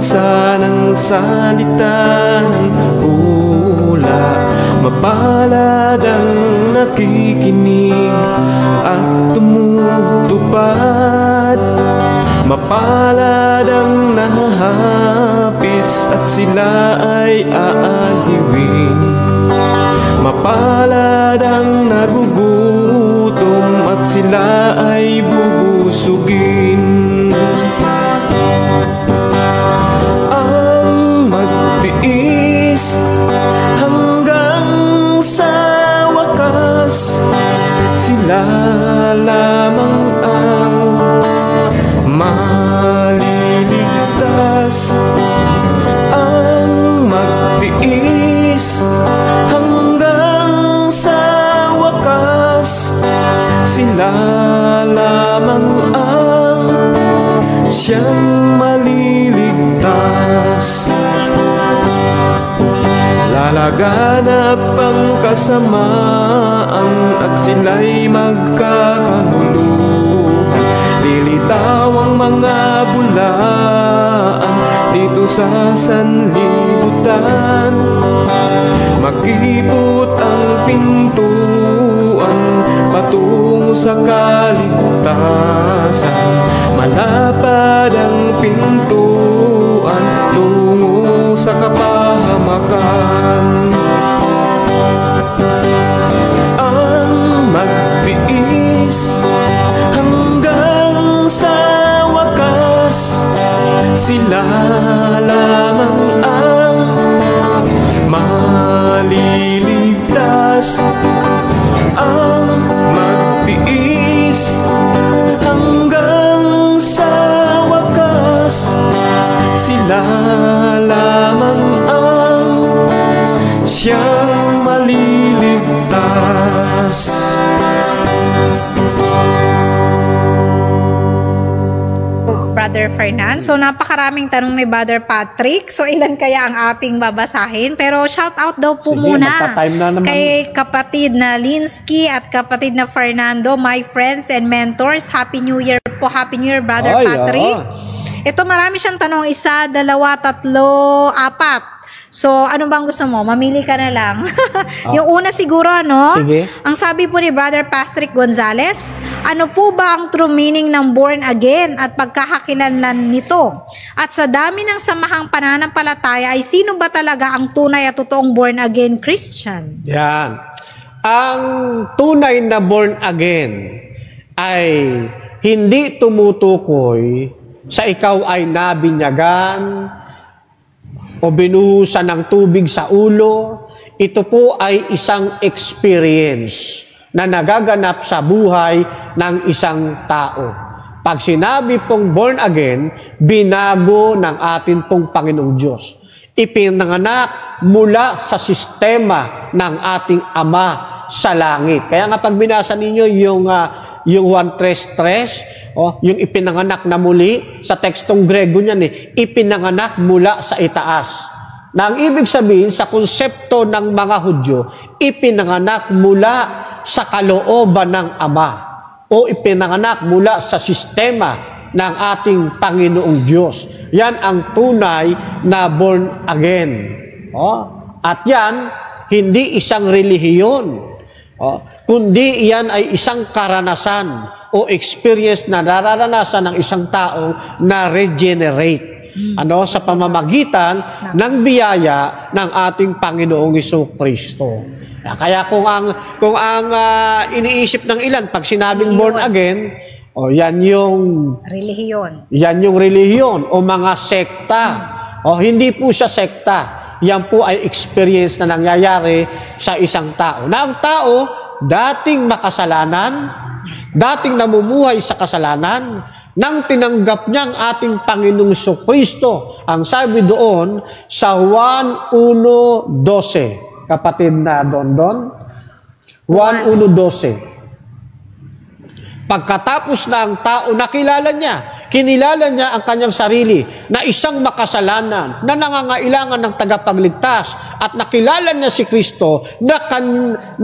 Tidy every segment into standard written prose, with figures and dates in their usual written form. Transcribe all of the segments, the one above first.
pagbasa ng salita ng hula. Mapalad ang nakikinig at tumutupad. Mapalad ang nahahapis at sila ay aaliwin. Mapalad ang nagugutom at sila ay bubusugin. Ang magtiis hanggang sa wakas, sila lamang ang maliligtas. Ang magtiis hanggang sa wakas, sila lamang ang siyang maliligtas. Lalaganap ang kasamaan at sila'y magkakanuluhan. Lilitaw ang mga bulaan dito sa sanlibutan. Makipot ang pintuan patungo sa kaligtasan. Malapad ang pintuan tungo sa kapahamakan. Ang magtiis hanggang sa wakas, sila lamang ang maliligtas. Ang magtiis hanggang sa wakas, sila lamang ang siyang maliligtas. Brother Fernan. So, napakaraming tanong ni Brother Patrick. So, ilan kaya ang ating babasahin? Pero, shout out daw po muna kay kapatid na Linsky at kapatid na Fernando, my friends and mentors. Happy New Year po. Happy New Year, Brother Patrick. Ito, marami siyang tanong. 1, 2, 3, 4. So, ano bang gusto mo? Mamili ka na lang. Yung una siguro, ano? Sige. Ang sabi po ni Brother Patrick Gonzales, ano po ba ang true meaning ng born again at pagkakakilanlan nito? At sa dami ng samahang pananampalataya ay sino ba talaga ang tunay at totoong born again Christian? Yan. Ang tunay na born again ay hindi tumutukoy sa ikaw ay nabinyagan o binuhusan ng tubig sa ulo. Ito po ay isang experience na nagaganap sa buhay ng isang tao. Pag sinabi pong born again, binago ng atin pong Panginoong Diyos. Ipinanganak mula sa sistema ng ating Ama sa langit. Kaya nga pag binasa ninyo yung 1:3, yung ipinanganak na muli, sa tekstong Grego niyan, ipinanganak mula sa itaas. Na ang ibig sabihin, sa konsepto ng mga Hudyo, ipinanganak mula sa kalooban ng Ama o ipinanganak mula sa sistema ng ating Panginoong Diyos. Yan ang tunay na born again. At yan, hindi isang relihiyon, kundi yan ay isang karanasan o experience na nararanasan ng isang tao na regenerate. Sa pamamagitan ng biyaya ng ating Panginoong Jesucristo. Kaya kung ang iniisip ng ilan pag sinabing born again, yan yung relihiyon. Yan yung relihiyon o mga sekta. Hindi po siya sekta. Yan po ay experience na nangyayari sa isang tao. Na ang tao dating makasalanan, dating namumuhay sa kasalanan, nang tinanggap niya ang ating Panginoong Jesucristo. Ang sabi doon sa 1:1-12, kapatid na Don, 1:1-12. Pagkatapos na ang tao nakilala niya, kinilala niya ang kanyang sarili na isang makasalanan, na nangangailangan ng tagapagligtas, at nakilala niya si Kristo na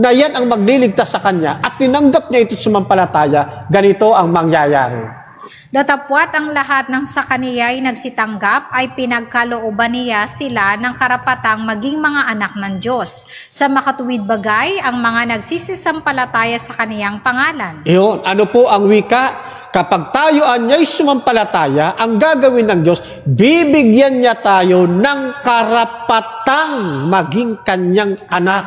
yan ang magliligtas sa kanya, at tinanggap niya ito sumampalataya, ganito ang mangyayari. Datapwat ang lahat ng sa kaniya'y nagsitanggap ay pinagkalooban niya sila ng karapatang maging mga anak ng Diyos. Sa makatuwid bagay, ang mga nagsisisampalataya sa kaniyang pangalan. Iyon, ano po ang wika? Kapag tayo anya'y sumampalataya, ang gagawin ng Diyos, bibigyan niya tayo ng karapatang maging kanyang anak.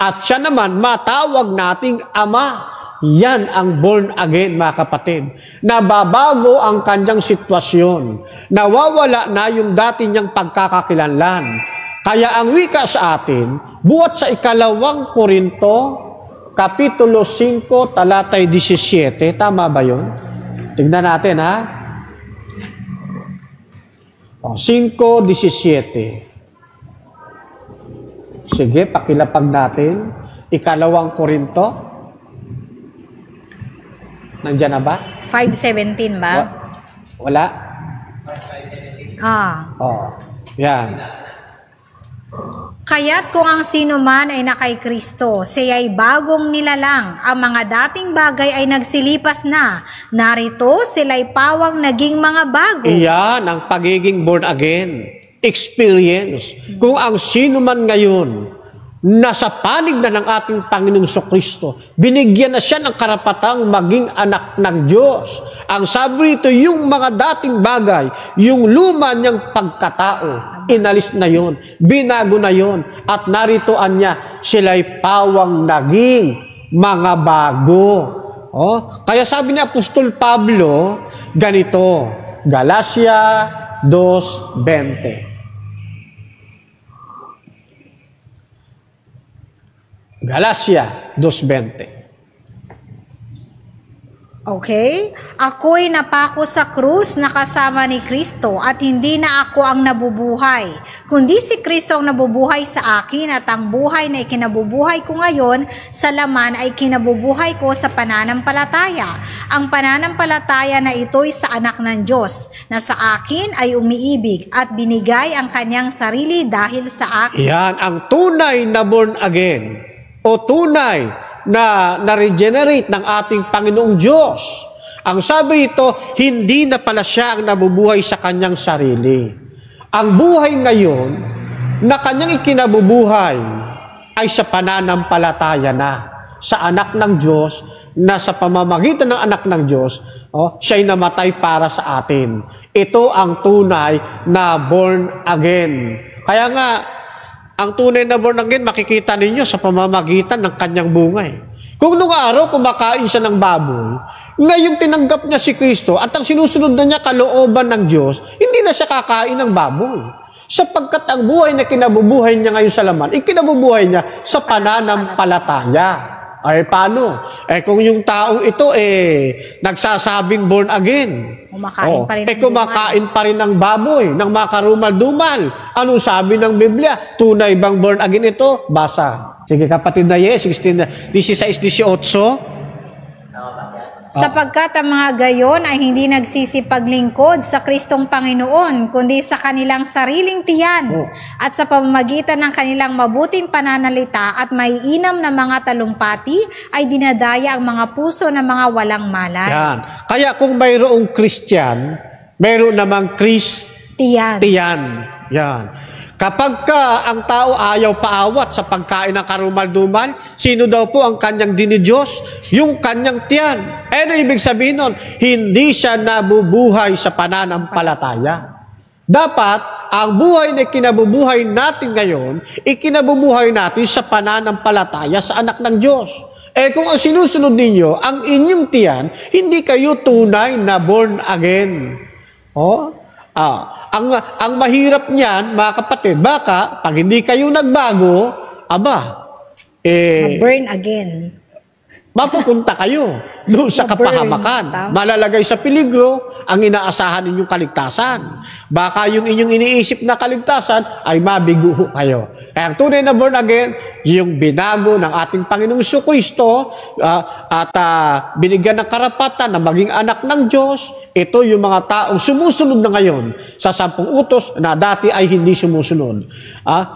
At siya naman, matawag nating Ama. Yan ang born again, mga kapatid. Nababago ang kanyang sitwasyon. Nawawala na yung dati niyang pagkakakilanlan. Kaya ang wika sa atin, buhat sa 2 Korinto, Kapitulo 5, talatay 17. Tama ba yun? Tignan natin, ha? 5:17. Sige, pakilapag natin. 2 Korinto. Nandiyan na ba? 5:17 ba? Wala? Yan. Kaya't kung ang sino man ay nakay Kristo, siya'y bagong nilalang. Ang mga dating bagay ay nagsilipas na. Narito, sila'y pawang naging mga bago. Iyan ang pagiging born again. Experience. Kung ang sino man ngayon, nasa panig na ng ating Panginoong Kristo, binigyan na siya ng karapatang maging anak ng Diyos. Ang sabi rito, yung mga dating bagay, yung luma niyang pagkatao, inalis na yon, binago na yon, at naritoan niya, sila'y pawang naging mga bago. Kaya sabi ni Apostol Pablo, ganito, Galacia 2:20. Galacia 2:20. Okay? Ako'y napako sa krus na kasama ni Kristo at hindi na ako ang nabubuhay, kundi si Kristo ang nabubuhay sa akin at ang buhay na ikinabubuhay ko ngayon sa laman ay kinabubuhay ko sa pananampalataya. Ang pananampalataya na ito'y sa anak ng Diyos na sa akin ay umiibig at binigay ang kanyang sarili dahil sa akin. Yan ang tunay na born again o tunay na na-regenerate ng ating Panginoong Diyos. Ang sabi ito, hindi na pala siya ang nabubuhay sa kanyang sarili. Ang buhay ngayon na kanyang ikinabubuhay ay sa pananampalataya na sa anak ng Diyos, na sa pamamagitan ng anak ng Diyos, siya'y namatay para sa atin. Ito ang tunay na born again. Kaya nga, ang tunay na born again, makikita ninyo sa pamamagitan ng kanyang bunga. Kung nung araw, kumakain siya ng baboy, ngayong tinanggap niya si Kristo at ang sinusunod na niya kalooban ng Diyos, hindi na siya kakain ng baboy. Sapagkat ang buhay na kinabubuhay niya ngayon sa laman, ikinabubuhay niya sa pananampalataya. Ay, paano? Kung yung taong ito, nagsasabing born again. Kumakain pa rin ng kumakain pa rin ng baboy, ng makarumal-dumal. Anong sabi ng Biblia? Tunay bang born again ito? Basa. Sige, kapatid na 16, 16, 18. Sapagkat ang mga gayon ay hindi nagsisipaglingkod sa Kristong Panginoon, kundi sa kanilang sariling tiyan at sa pamamagitan ng kanilang mabuting pananalita at maiinam na mga talumpati ay dinadaya ang mga puso ng mga walang malay. Yan. Kaya kung mayroong Christian, mayroon namang Tiyan. Yan. Kapag ang tao ayaw paawat sa pagkain ng karumal-dumal, sino daw po ang kanyang dinidiyos? Yung kanyang tiyan. Ano ibig sabihin nun? Hindi siya nabubuhay sa pananampalataya. Dapat, ang buhay na kinabubuhay natin ngayon, ikinabubuhay natin sa pananampalataya sa anak ng Diyos. Kung ang sinusunod ninyo, ang inyong tiyan, hindi kayo tunay na born again. Ang mahirap niyan, mga kapatid, baka pag hindi kayo nagbago, burn again. Mapupunta kayo doon sa kapahamakan. Malalagay sa peligro ang inaasahan ninyong kaligtasan. Baka yung inyong iniisip na kaligtasan ay mabigo kayo. Kaya ang tunay na born again, yung binago ng ating Panginoong Kristo at binigyan ng karapatan na maging anak ng Diyos. Ito yung mga taong sumusunod na ngayon sa 10 utos na dati ay hindi sumusunod.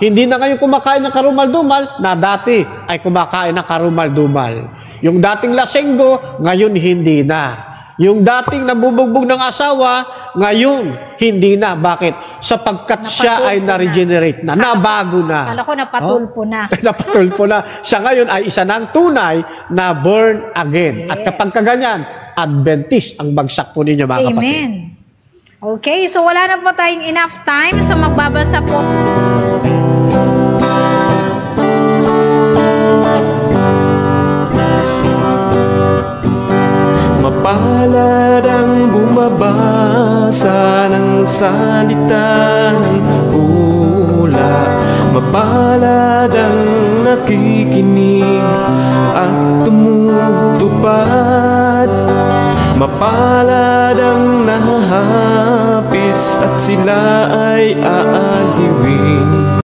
Hindi na ngayon kumakain ng karumal-dumal na dati ay kumakain ng karumal-dumal. Yung dating lasenggo, ngayon hindi na. Yung dating nabubugbog ng asawa, ngayon, hindi na. Bakit? Sapagkat siya ay na-regenerate na, nabago na. Kala ko napatulpo na. Napatulpo na. Siya ngayon ay isa ng tunay na born again. At kapag kaganyan, Adventist ang bagsak po ninyo, mga kapatid. Amen. Okay, so wala na po tayong enough time, so magbabasa po. Mapalad ang bumabasa ng salita ng pula. Mapalad ang nakikinig at tumutupad. Mapalad ang nahahapis at sila ay